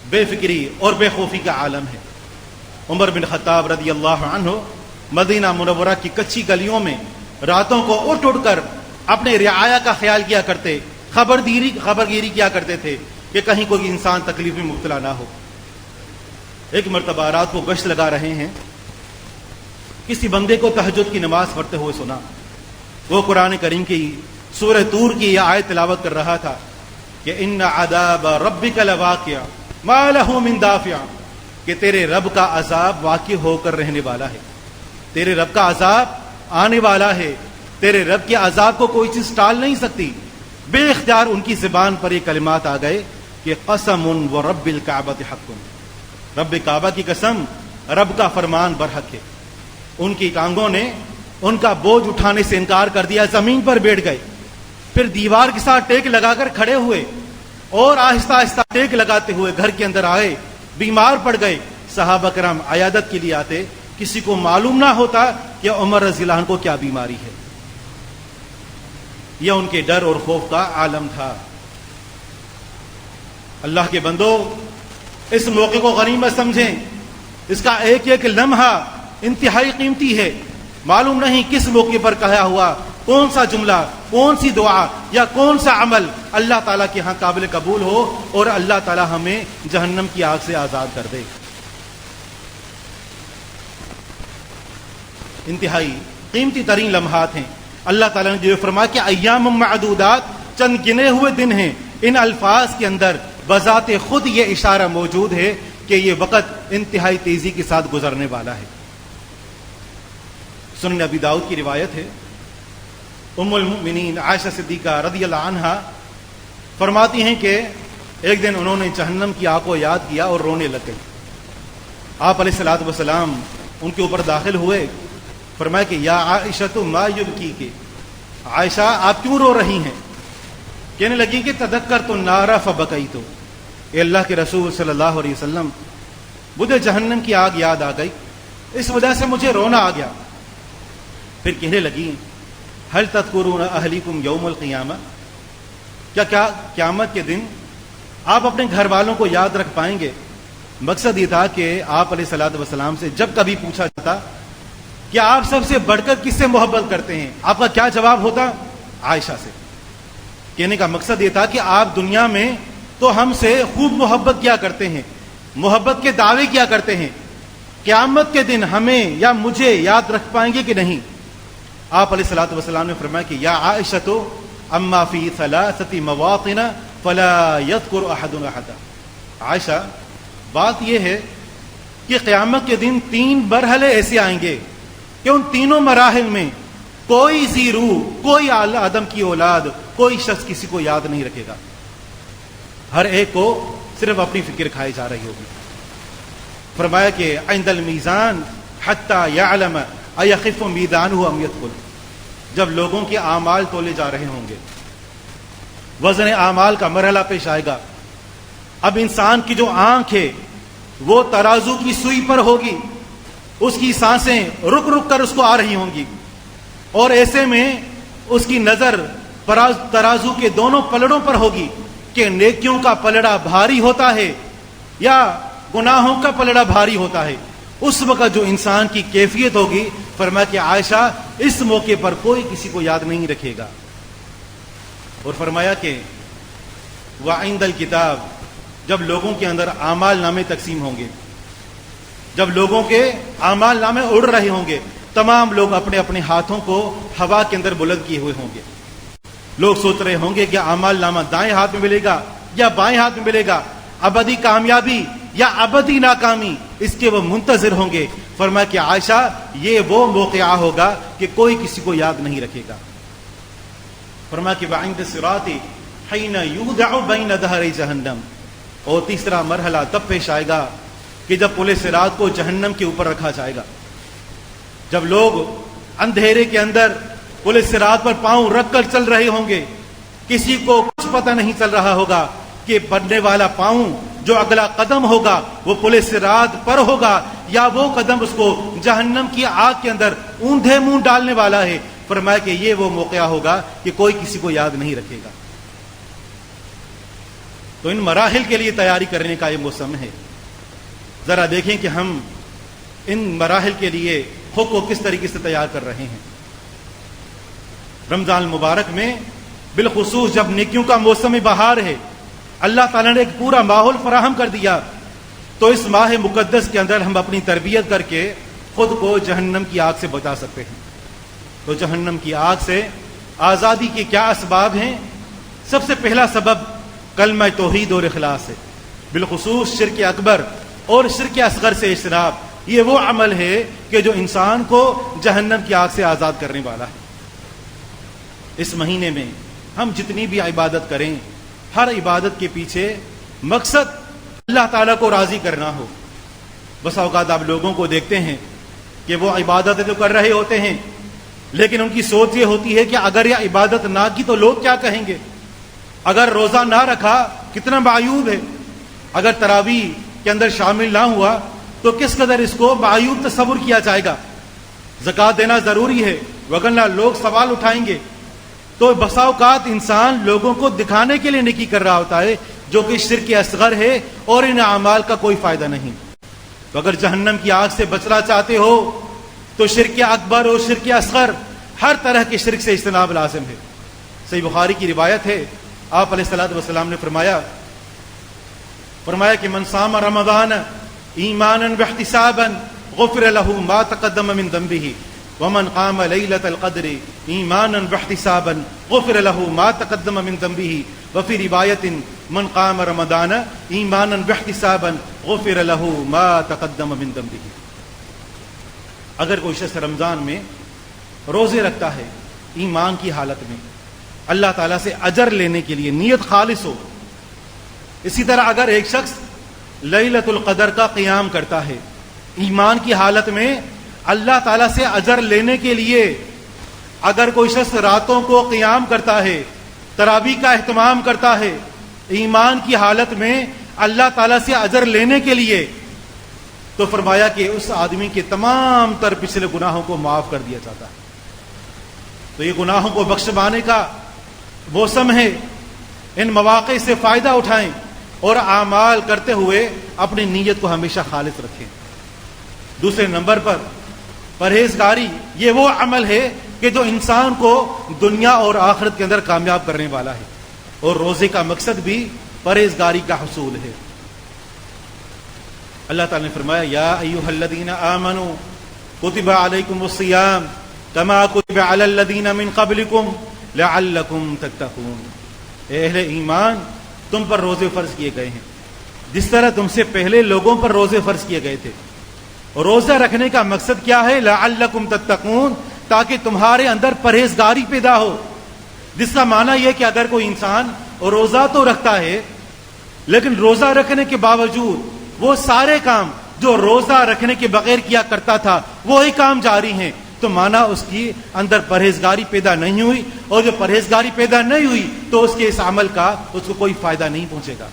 بے فکری اور بے خوفی کا عالم ہے۔ عمر بن خطاب رضی اللہ عنہ مدینہ منورہ کی کچی گلیوں میں راتوں کو اٹھ کر اپنے رعایا کا خیال کیا کرتے، خبرگیری کیا کرتے تھے کہ کہیں کوئی انسان تکلیف میں مبتلا نہ ہو۔ ایک مرتبہ رات کو گشت لگا رہے ہیں، کسی بندے کو تہجد کی نماز پڑھتے ہوئے سنا، وہ قرآن کریم کی سورہ طور کی یہ آیت تلاوت کر رہا تھا کہ ان عذاب ربک لواقع ما له من دافع، کہ تیرے رب کا عذاب واقع ہو کر رہنے والا ہے، تیرے رب کا عذاب آنے والا ہے، تیرے رب کے عذاب کو کوئی چیز ٹال نہیں سکتی۔ بے اختیار ان کی زبان پر یہ کلمات آ گئے کہ قسم ورب الکعبۃ حق، رب کعبہ کی قسم، رب کا فرمان برحق ہے۔ ان کی ٹانگوں نے ان کا بوجھ اٹھانے سے انکار کر دیا، زمین پر بیٹھ گئے، پھر دیوار کے ساتھ ٹیک لگا کر کھڑے ہوئے اور آہستہ آہستہ ٹیک لگاتے ہوئے گھر کے اندر آئے، بیمار پڑ گئے۔ صحابہ کرام عیادت کے لیے آتے، کسی کو معلوم نہ ہوتا کہ عمر رضی اللہ عنہ کو کیا بیماری ہے۔ یہ ان کے ڈر اور خوف کا عالم تھا۔ اللہ کے بندو، اس موقع کو غنیمت سمجھیں، اس کا ایک ایک لمحہ انتہائی قیمتی ہے۔ معلوم نہیں کس موقع پر کہا ہوا کون سا جملہ، کون سی دعا یا کون سا عمل اللہ تعالیٰ کے ہاں قابل قبول ہو اور اللہ تعالیٰ ہمیں جہنم کی آگ سے آزاد کر دے۔ انتہائی قیمتی ترین لمحات ہیں۔ اللہ تعالیٰ نے جو فرمایا کہ ایام معدودات، چند گنے ہوئے دن ہیں، ان الفاظ کے اندر بذات خود یہ اشارہ موجود ہے کہ یہ وقت انتہائی تیزی کے ساتھ گزرنے والا ہے۔ سنن ابی داؤد کی روایت ہے، ام المؤمنین عائشہ صدیقہ رضی اللہ عنہا فرماتی ہیں کہ ایک دن انہوں نے جہنم کی آگ کو یاد کیا اور رونے لگ گئے۔ آپ علیہ الصلوۃ والسلام ان کے اوپر داخل ہوئے، فرمایا کہ یا عائشہ ما یبکیک، عائشہ آپ کیوں رو رہی ہیں؟ کہنے لگی کہ تذکرت النار فبکیت، اے اللہ کے رسول صلی اللہ علیہ وسلم، مجھے جہنم کی آگ یاد آ گئی، اس وجہ سے مجھے رونا آ گیا۔ پھر کہنے لگی هل تذکرون اہلیکم یوم القیامہ، کیا قیامت کے دن آپ اپنے گھر والوں کو یاد رکھ پائیں گے؟ مقصد یہ تھا کہ آپ علیہ الصلوۃ والسلام سے جب کبھی پوچھا جاتا کہ آپ سب سے بڑھ کر کس سے محبت کرتے ہیں، آپ کا کیا جواب ہوتا؟ عائشہ سے۔ کہنے کا مقصد یہ تھا کہ آپ دنیا میں تو ہم سے خوب محبت کیا کرتے ہیں، محبت کے دعوے کیا کرتے ہیں، قیامت کے دن ہمیں یا مجھے یاد رکھ پائیں گے کہ نہیں؟ آپ علیہ الصلوۃ والسلام نے فرمایا کہ یا عائشہ اما فی ثلاثۃ مواطن فلا یذکر احد احدا۔ عائشہ، بات یہ ہے کہ قیامت کے دن 3 مرحلے ایسے آئیں گے کہ ان تینوں مراحل میں کوئی ذی روح، کوئی اعلی آدم کی اولاد، کوئی شخص کسی کو یاد نہیں رکھے گا، ہر ایک کو صرف اپنی فکر کھائی جا رہی ہوگی۔ فرمایا کہ عند المیزان حتی یعلم ایخف میزانہ ام یثقل، جب لوگوں کے اعمال تولے جا رہے ہوں گے، وزن اعمال کا مرحلہ پیش آئے گا، اب انسان کی جو آنکھ ہے وہ ترازو کی سوئی پر ہوگی، اس کی سانسیں رک رک کر اس کو آ رہی ہوں گی، اور ایسے میں اس کی نظر ترازو کے دونوں پلڑوں پر ہوگی کہ نیکیوں کا پلڑا بھاری ہوتا ہے یا گناہوں کا پلڑا بھاری ہوتا ہے۔ اس وقت جو انسان کی کیفیت ہوگی، فرمایا کہ عائشہ اس موقع پر کوئی کسی کو یاد نہیں رکھے گا۔ اور فرمایا کہ وعند الکتاب، جب لوگوں کے اندر اعمال نامے تقسیم ہوں گے، جب لوگوں کے اعمال نامے اڑ رہے ہوں گے، تمام لوگ اپنے اپنے ہاتھوں کو ہوا کے اندر بلند کیے ہوئے ہوں گے، لوگ سوچ رہے ہوں گے کہ اعمال نامہ دائیں ہاتھ میں ملے گا یا بائیں ہاتھ میں ملے گا، ابدی کامیابی یا ابدی ناکامی، اس کے وہ منتظر ہوں گے۔ فرمایا کہ عائشہ یہ وہ موقعہ ہوگا کہ کوئی کسی کو یاد نہیں رکھے گا۔ فرمایا کہ وعند الصراط حین یودع بین ظہری جہنم، اور تیسرا مرحلہ تب پیش آئے گا کہ جب پل صراط کو جہنم کے اوپر رکھا جائے گا، جب لوگ اندھیرے کے اندر پل صراط پر پاؤں رکھ کر چل رہے ہوں گے، کسی کو کچھ پتہ نہیں چل رہا ہوگا کہ بڑھنے والا پاؤں جو اگلا قدم ہوگا وہ پل صراط پر ہوگا یا وہ قدم اس کو جہنم کی آگ کے اندر اوندھے منہ ڈالنے والا ہے۔ فرمایا کہ یہ وہ موقع ہوگا کہ کوئی کسی کو یاد نہیں رکھے گا۔ تو ان مراحل کے لیے تیاری کرنے کا یہ موسم ہے۔ ذرا دیکھیں کہ ہم ان مراحل کے لیے خود کو کس طریقے سے تیار کر رہے ہیں۔ رمضان المبارک میں بالخصوص جب نیکیوں کا موسم بہار ہے، اللہ تعالیٰ نے ایک پورا ماحول فراہم کر دیا، تو اس ماہ مقدس کے اندر ہم اپنی تربیت کر کے خود کو جہنم کی آگ سے بچا سکتے ہیں۔ تو جہنم کی آگ سے آزادی کے کیا اسباب ہیں؟ سب سے پہلا سبب کلمہ توحید اور اخلاص ہے، بالخصوص شرک اکبر اور شرک اصغر سے اجتناب۔ یہ وہ عمل ہے کہ جو انسان کو جہنم کی آگ سے آزاد کرنے والا ہے۔ اس مہینے میں ہم جتنی بھی عبادت کریں، ہر عبادت کے پیچھے مقصد اللہ تعالیٰ کو راضی کرنا ہو۔ بس اوقات آپ لوگوں کو دیکھتے ہیں کہ وہ عبادتیں تو کر رہے ہوتے ہیں، لیکن ان کی سوچ یہ ہوتی ہے کہ اگر یہ عبادت نہ کی تو لوگ کیا کہیں گے، اگر روزہ نہ رکھا کتنا معیوب ہے، اگر تراویح کے اندر شامل نہ ہوا تو کس قدر اس کو معیوب تصور کیا جائے گا، زکوٰۃ دینا ضروری ہے وگرنہ لوگ سوال اٹھائیں گے۔ تو بسا اوقات انسان لوگوں کو دکھانے کے لیے نیکی کر رہا ہوتا ہے، جو کہ شرک اصغر ہے اور ان اعمال کا کوئی فائدہ نہیں۔ تو اگر جہنم کی آگ سے بچنا چاہتے ہو تو شرک اکبر اور شرک اصغر ہر طرح کے شرک سے اجتناب لازم ہے۔ صحیح بخاری کی روایت ہے، آپ علیہ الصلوۃ والسلام نے فرمایا کہ من صام رمضان ایمانا واحتسابا غفر له ما تقدم من ذنبه ومن قام ليلة القدر ایمانا واحتسابا غفر له ما تقدم من ذنبه وفي رواية من قام رمضان ایمانا واحتسابا غفر له ما تقدم من ذنبه۔ اگر کوئی شخص رمضان میں روزے رکھتا ہے ایمان کی حالت میں، اللہ تعالیٰ سے اجر لینے کے لیے نیت خالص ہو، اسی طرح اگر ایک شخص لیلۃ القدر کا قیام کرتا ہے ایمان کی حالت میں اللہ تعالیٰ سے اجر لینے کے لیے، اگر کوئی شخص راتوں کو قیام کرتا ہے، تراویح کا اہتمام کرتا ہے ایمان کی حالت میں اللہ تعالیٰ سے اجر لینے کے لیے، تو فرمایا کہ اس آدمی کے تمام تر پچھلے گناہوں کو معاف کر دیا جاتا ہے۔ تو یہ گناہوں کو بخشوانے کا موسم ہے، ان مواقع سے فائدہ اٹھائیں اور اعمال کرتے ہوئے اپنی نیت کو ہمیشہ خالص رکھیں۔ دوسرے نمبر پر پرہیزگاری یہ وہ عمل ہے کہ جو انسان کو دنیا اور آخرت کے اندر کامیاب کرنے والا ہے، اور روزے کا مقصد بھی پرہیزگاری کا حصول ہے۔ اللہ تعالی نے فرمایا یا ایھا الذین آمنوا کتب علیکم الصیام کما کتب علی الذین من قبلکم لعلکم تتقون، اے اہل ایمان تم پر روزے فرض کیے گئے ہیں جس طرح تم سے پہلے لوگوں پر روزے فرض کیے گئے تھے۔ روزہ رکھنے کا مقصد کیا ہے؟ لعلکم تتقون، تاکہ تمہارے اندر پرہیزگاری پیدا ہو، جس کا معنی یہ کہ اگر کوئی انسان روزہ تو رکھتا ہے لیکن روزہ رکھنے کے باوجود وہ سارے کام جو روزہ رکھنے کے بغیر کیا کرتا تھا وہی کام جاری ہیں، تو مانا اس کی اندر پرہیزگاری پیدا نہیں ہوئی، اور جو پرہیزگاری پیدا نہیں ہوئی تو اس کے اس عمل کا اس کو کوئی فائدہ نہیں پہنچے گا۔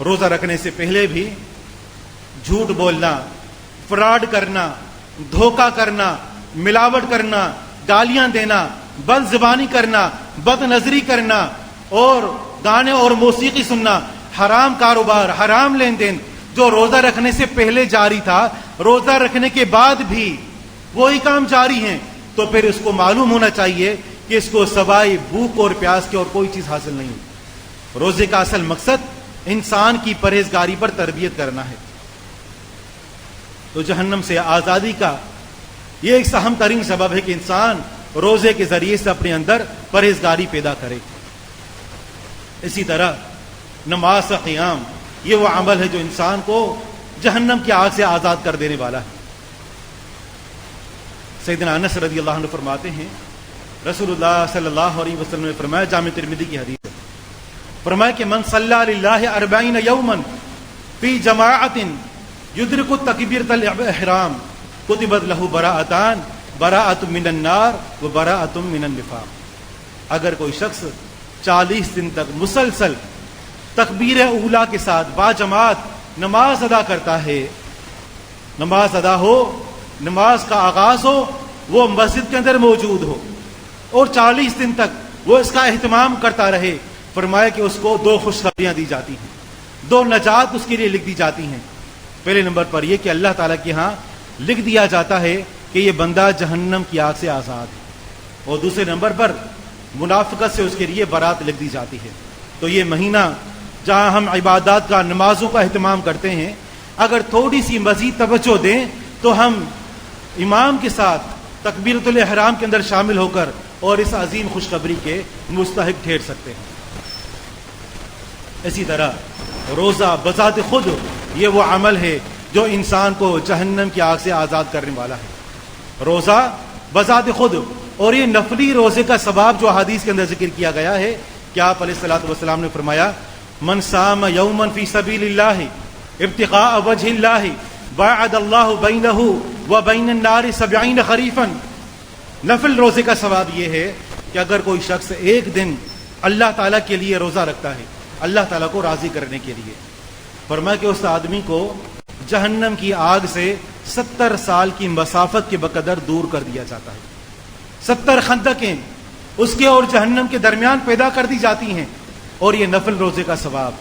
روزہ رکھنے سے پہلے بھی جھوٹ بولنا، فراڈ کرنا، دھوکہ کرنا، ملاوٹ کرنا، گالیاں دینا، بد زبانی کرنا، بد نظری کرنا، اور گانے اور موسیقی سننا، حرام کاروبار، حرام لین دین جو روزہ رکھنے سے پہلے جاری تھا روزہ رکھنے کے بعد بھی وہی کام جاری ہیں، تو پھر اس کو معلوم ہونا چاہیے کہ اس کو سوائے بھوک اور پیاس کی اور کوئی چیز حاصل نہیں ہوئی۔ روزے کا اصل مقصد انسان کی پرہیزگاری پر تربیت کرنا ہے۔ تو جہنم سے آزادی کا یہ ایک اہم ترین سبب ہے کہ انسان روزے کے ذریعے سے اپنے اندر پرہیزگاری پیدا کرے۔ اسی طرح نماز کا قیام یہ وہ عمل ہے جو انسان کو جہنم کی آگ سے آزاد کر دینے والا ہے۔ سیدنا انس رضی اللہ عنہ فرماتے ہیں رسول اللہ صلی اللہ علیہ وسلم نے فرمایا، جامع ترمذی کی حدیث ہے، فرمایا کہ من صلی للہ 40 یوما فی جماعت یدرک تکبیرۃ الاحرام کتبت لہ براءتان، براءۃ من النار و براءۃ من النفاق۔ اگر کوئی شخص 40 دن تک مسلسل تکبیر اولا کے ساتھ با جماعت نماز ادا کرتا ہے، نماز ادا ہو، نماز کا آغاز ہو، وہ مسجد کے اندر موجود ہو اور 40 دن تک وہ اس کا اہتمام کرتا رہے، فرمایا کہ اس کو 2 خوشخبریاں دی جاتی ہیں، 2 نجات اس کے لیے لکھ دی جاتی ہیں۔ پہلے نمبر پر یہ کہ اللہ تعالیٰ کے ہاں لکھ دیا جاتا ہے کہ یہ بندہ جہنم کی آگ سے آزاد ہے، اور دوسرے نمبر پر منافقت سے اس کے لیے برات لکھ دی جاتی ہے۔ تو یہ مہینہ جہاں ہم عبادات کا، نمازوں کا اہتمام کرتے ہیں، اگر تھوڑی سی مزید توجہ دیں تو ہم امام کے ساتھ تکبیرۃ الاحرام کے اندر شامل ہو کر اور اس عظیم خوشخبری کے مستحق ٹھہر سکتے ہیں۔ اسی طرح روزہ بذات خود یہ وہ عمل ہے جو انسان کو جہنم کی آگ سے آزاد کرنے والا ہے۔ روزہ بذات خود، اور یہ نفلی روزے کا ثواب جو حدیث کے اندر ذکر کیا گیا ہے کہ آپ علیہ الصلوۃ والسلام نے فرمایا من صام یوما فی سبیل اللہ ابتغاء وجہ اللہ باعد اللہ بینہ وبین النار 70 خریفا۔ نفل روزے کا ثواب یہ ہے کہ اگر کوئی شخص ایک دن اللہ تعالیٰ کے لیے روزہ رکھتا ہے، اللہ تعالیٰ کو راضی کرنے کے لیے، فرمایا کہ اس آدمی کو جہنم کی آگ سے 70 سال کی مسافت کے بقدر دور کر دیا جاتا ہے۔ 70 خندقیں اس کے اور جہنم کے درمیان پیدا کر دی جاتی ہیں، اور یہ نفل روزے کا ثواب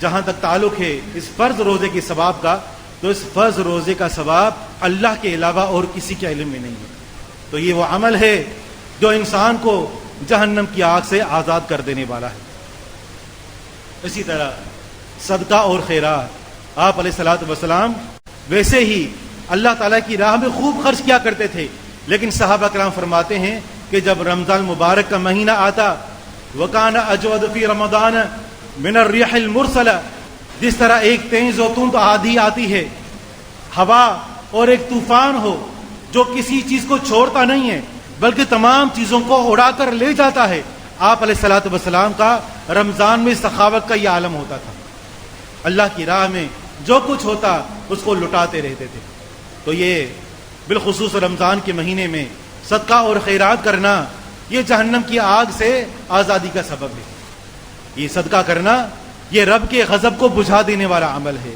جہاں تک تعلق ہے اس فرض روزے کے ثواب کا، تو اس فرض روزے کا ثواب اللہ کے علاوہ اور کسی کے علم میں نہیں ہے۔ تو یہ وہ عمل ہے جو انسان کو جہنم کی آگ سے آزاد کر دینے والا ہے۔ اسی طرح صدقہ اور خیرات، آپ علیہ الصلوۃ والسلام ویسے ہی اللہ تعالیٰ کی راہ میں خوب خرچ کیا کرتے تھے، لیکن صحابہ کرام فرماتے ہیں کہ جب رمضان مبارک کا مہینہ آتا، وَكَانَ أَجْوَدُ فِي رَمَضَانَ مِنَ الرِّيحِ الْمُرْسَلَةِ، جس طرح ایک تیز و تند آندھی آتی ہے، ہوا اور ایک طوفان ہو جو کسی چیز کو چھوڑتا نہیں ہے بلکہ تمام چیزوں کو اڑا کر لے جاتا ہے، آپ علیہ الصلوۃ والسلام کا رمضان میں سخاوت کا یہ عالم ہوتا تھا۔ اللہ کی راہ میں جو کچھ ہوتا اس کو لٹاتے رہتے تھے۔ تو یہ بالخصوص رمضان کے مہینے میں صدقہ اور خیرات کرنا یہ جہنم کی آگ سے آزادی کا سبب ہے۔ یہ صدقہ کرنا یہ رب کے غضب کو بجھا دینے والا عمل ہے،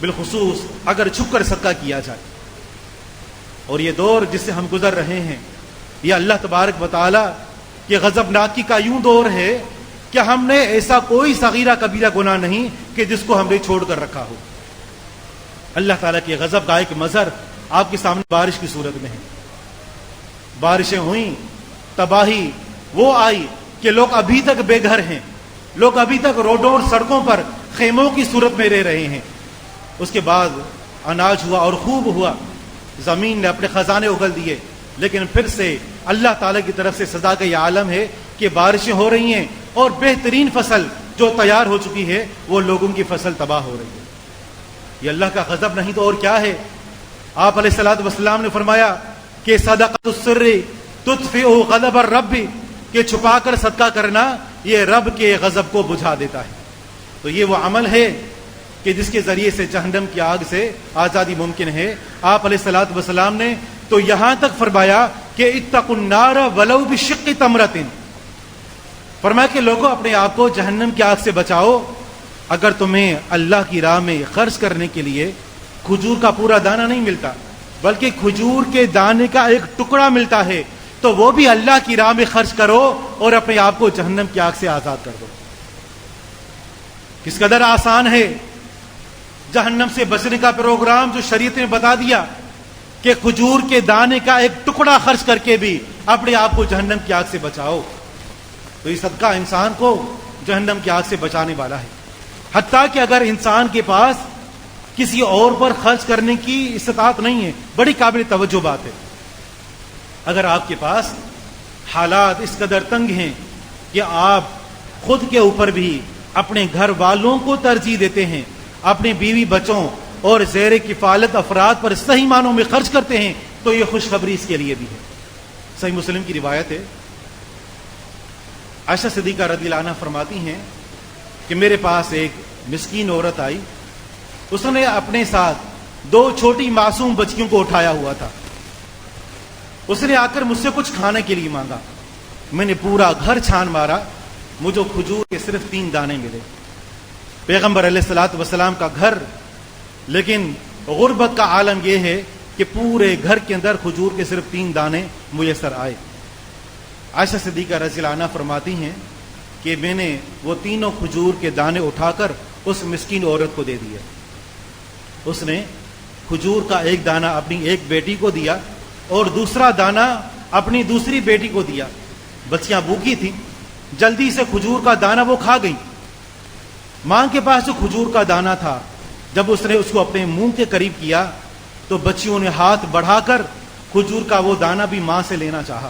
بالخصوص اگر چھپ کر صدقہ کیا جائے۔ اور یہ دور جس سے ہم گزر رہے ہیں، یہ اللہ تبارک و تعالی کہ غضبناکی کا یوں دور ہے کہ ہم نے ایسا کوئی صغیرہ کبیرہ گناہ نہیں کہ جس کو ہم نے چھوڑ کر رکھا ہو۔ اللہ تعالیٰ کے غضب کا ایک مظہر آپ کے سامنے بارش کی صورت میں ہے۔ بارشیں ہوئیں، تباہی وہ آئی کہ لوگ ابھی تک بے گھر ہیں، لوگ ابھی تک روڈوں اور سڑکوں پر خیموں کی صورت میں رہ رہے ہیں۔ اس کے بعد اناج ہوا اور خوب ہوا، زمین نے اپنے خزانے اگل دیے، لیکن پھر سے اللہ تعالیٰ کی طرف سے سزا کا یہ عالم ہے کہ بارشیں ہو رہی ہیں اور بہترین فصل جو تیار ہو چکی ہے وہ لوگوں کی فصل تباہ ہو رہی ہے۔ یہ اللہ کا غضب نہیں تو اور کیا ہے؟ آپ علیہ الصلوۃ والسلام نے فرمایا کہ صدقۃ السر تطفئ غضب الرب، کہ چھپا کر صدقہ کرنا یہ رب کے غضب کو بجھا دیتا ہے۔ تو یہ وہ عمل ہے کہ جس کے ذریعے سے جہنم کی آگ سے آزادی ممکن ہے۔ آپ علیہ الصلوۃ والسلام نے تو یہاں تک فرمایا کہ اتقوا النار ولو بشق تمرۃ، فرمایا کہ لوگوں اپنے آپ کو جہنم کی آگ سے بچاؤ، اگر تمہیں اللہ کی راہ میں خرچ کرنے کے لیے کھجور کا پورا دانہ نہیں ملتا بلکہ کھجور کے دانے کا ایک ٹکڑا ملتا ہے تو وہ بھی اللہ کی راہ میں خرچ کرو اور اپنے آپ کو جہنم کی آگ سے آزاد کر دو۔ کس قدر آسان ہے جہنم سے بچنے کا پروگرام جو شریعت نے بتا دیا کہ کھجور کے دانے کا ایک ٹکڑا خرچ کر کے بھی اپنے آپ کو جہنم کی آگ سے بچاؤ۔ تو یہ صدقہ انسان کو جہنم کی آگ سے بچانے والا ہے، حتیٰ کہ اگر انسان کے پاس کسی اور پر خرچ کرنے کی استطاعت نہیں ہے، بڑی قابل توجہ بات ہے۔ اگر آپ کے پاس حالات اس قدر تنگ ہیں کہ آپ خود کے اوپر بھی اپنے گھر والوں کو ترجیح دیتے ہیں، اپنے بیوی بچوں اور زیر کفالت افراد پر صحیح معنوں میں خرچ کرتے ہیں، تو یہ خوشخبری اس کے لیے بھی ہے۔ صحیح مسلم کی روایت ہے، عائشہ صدیقہ رضی اللہ عنہ فرماتی ہیں کہ میرے پاس ایک مسکین عورت آئی، اس نے اپنے ساتھ 2 چھوٹی معصوم بچیوں کو اٹھایا ہوا تھا۔ اس نے آ کر مجھ سے کچھ کھانے کے لیے مانگا، میں نے پورا گھر چھان مارا، مجھے کھجور کے صرف 3 دانے ملے۔ پیغمبر علیہ الصلوۃ والسلام کا گھر، لیکن غربت کا عالم یہ ہے کہ پورے گھر کے اندر کھجور کے صرف 3 دانے میسر آئے۔ عائشہ صدیقہ رضی اللہ عنہ فرماتی ہیں کہ میں نے وہ تینوں کھجور کے دانے اٹھا کر اس مسکین عورت کو دے دیے۔ اس نے کھجور کا ایک دانہ اپنی ایک بیٹی کو دیا اور دوسرا دانہ اپنی دوسری بیٹی کو دیا۔ بچیاں بھوکی تھیں، جلدی سے کھجور کا دانہ وہ کھا گئیں۔ ماں کے پاس جو کھجور کا دانہ تھا، جب اس نے اس کو اپنے منہ کے قریب کیا تو بچیوں نے ہاتھ بڑھا کر کھجور کا وہ دانہ بھی ماں سے لینا چاہا۔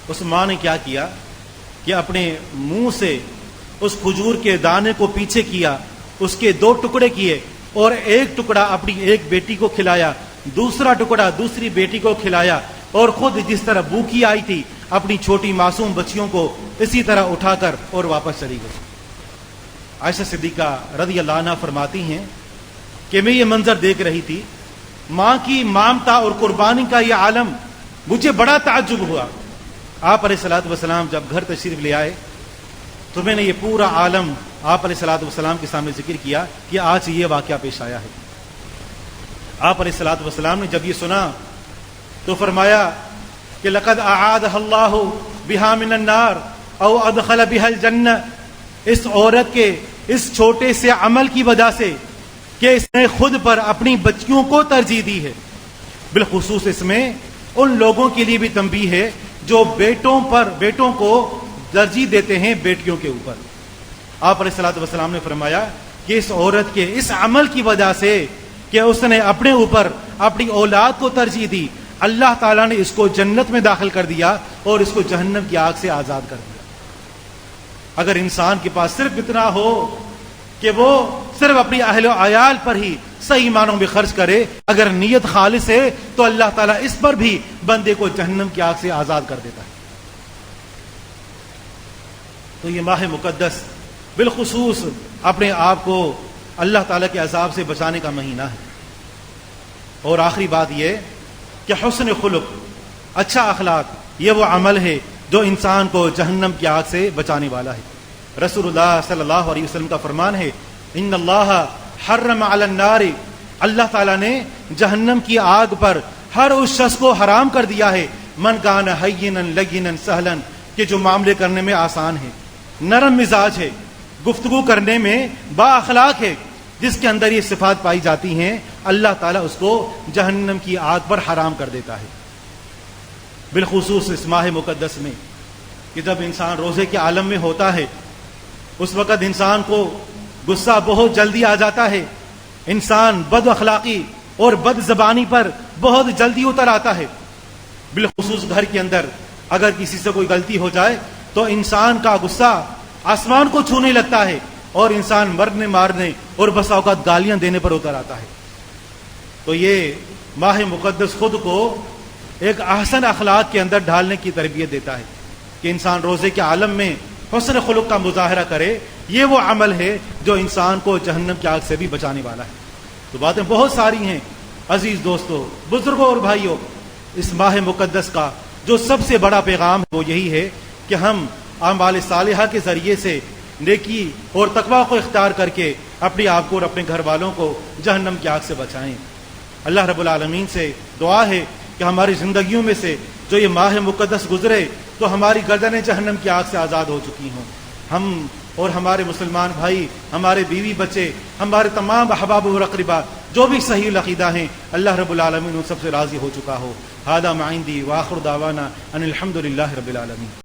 اس ماں نے کیا کیا کہ اپنے منہ سے اس کھجور کے دانے کو پیچھے کیا، اس کے 2 ٹکڑے کیے اور ایک ٹکڑا اپنی ایک بیٹی کو کھلایا، دوسرا ٹکڑا دوسری بیٹی کو کھلایا، اور خود جس طرح بھوکی آئی تھی اپنی چھوٹی معصوم بچیوں کو اسی طرح اٹھا کر اور واپس چلی گئی۔ عائشہ صدیقہ رضی اللہ عنہ فرماتی ہیں کہ میں یہ منظر دیکھ رہی تھی، ماں کی مامتا اور قربانی کا یہ عالم، مجھے بڑا تعجب ہوا۔ آپ علیہ الصلوۃ والسلام جب گھر تشریف لے آئے تو میں نے یہ پورا عالم آپ علیہ الصلوۃ والسلام کے سامنے ذکر کیا کہ آج یہ واقعہ پیش آیا ہے۔ آپ علیہ الصلوۃ والسلام نے جب یہ سنا تو فرمایا کہ لقد اعاذها اللہ بها من النار او ادخل بها الجنہ، اس عورت کے اس چھوٹے سے عمل کی وجہ سے کہ اس نے خود پر اپنی بچیوں کو ترجیح دی ہے، بالخصوص اس میں ان لوگوں کے لیے بھی تنبیہ ہے جو بیٹوں کو ترجیح دیتے ہیں بیٹیوں کے اوپر۔ آپ علیہ الصلوۃ والسلام نے فرمایا کہ اس عورت کے اس عمل کی وجہ سے کہ اس نے اپنے اوپر اپنی اولاد کو ترجیح دی، اللہ تعالیٰ نے اس کو جنت میں داخل کر دیا اور اس کو جہنم کی آگ سے آزاد کر دیا۔ اگر انسان کے پاس صرف اتنا ہو کہ وہ صرف اپنی اہل و عیال پر ہی صحیح معنوں میں خرچ کرے، اگر نیت خالص ہے تو اللہ تعالیٰ اس پر بھی بندے کو جہنم کی آگ سے آزاد کر دیتا ہے۔ تو یہ ماہ مقدس بالخصوص اپنے آپ کو اللہ تعالیٰ کے عذاب سے بچانے کا مہینہ ہے۔ اور آخری بات یہ کہ حسن خلق، اچھا اخلاق، یہ وہ عمل ہے جو انسان کو جہنم کی آگ سے بچانے والا ہے۔ رسول اللہ صلی اللہ علیہ وسلم کا فرمان ہے، ان اللہ حرم علی النار، اللہ تعالیٰ نے جہنم کی آگ پر ہر اس شخص کو حرام کر دیا ہے من کان ہینا لینا سہلا، کہ جو معاملے کرنے میں آسان ہے، نرم مزاج ہے، گفتگو کرنے میں با اخلاق ہے، جس کے اندر یہ صفات پائی جاتی ہیں، اللہ تعالیٰ اس کو جہنم کی آگ پر حرام کر دیتا ہے۔ بالخصوص اس ماہ مقدس میں کہ جب انسان روزے کے عالم میں ہوتا ہے، اس وقت انسان کو غصہ بہت جلدی آ جاتا ہے، انسان بد اخلاقی اور بد زبانی پر بہت جلدی اتر آتا ہے۔ بالخصوص گھر کے اندر اگر کسی سے کوئی غلطی ہو جائے تو انسان کا غصہ آسمان کو چھونے لگتا ہے اور انسان مرنے مارنے اور بسا اوقات گالیاں دینے پر اتر آتا ہے۔ تو یہ ماہ مقدس خود کو ایک احسن اخلاق کے اندر ڈھالنے کی تربیت دیتا ہے کہ انسان روزے کے عالم میں حسن خلق کا مظاہرہ کرے۔ یہ وہ عمل ہے جو انسان کو جہنم کی آگ سے بھی بچانے والا ہے۔ تو باتیں بہت ساری ہیں عزیز دوستو، بزرگوں اور بھائیوں، اس ماہ مقدس کا جو سب سے بڑا پیغام ہے وہ یہی ہے کہ ہم اعمال صالحہ کے ذریعے سے نیکی اور تقوی کو اختیار کر کے اپنے آپ کو اور اپنے گھر والوں کو جہنم کی آگ سے بچائیں۔ اللہ رب العالمین سے دعا ہے کہ ہماری زندگیوں میں سے جو یہ ماہ مقدس گزرے تو ہماری گردنیں جہنم کی آگ سے آزاد ہو چکی ہوں، ہم اور ہمارے مسلمان بھائی، ہمارے بیوی بچے، ہمارے تمام احباب و اقربا جو بھی صحیح العقیدہ ہیں، اللہ رب العالمین ان سب سے راضی ہو چکا ہو۔ ھذا ما عندی وآخر دعوانا ان الحمد للہ رب العالمین۔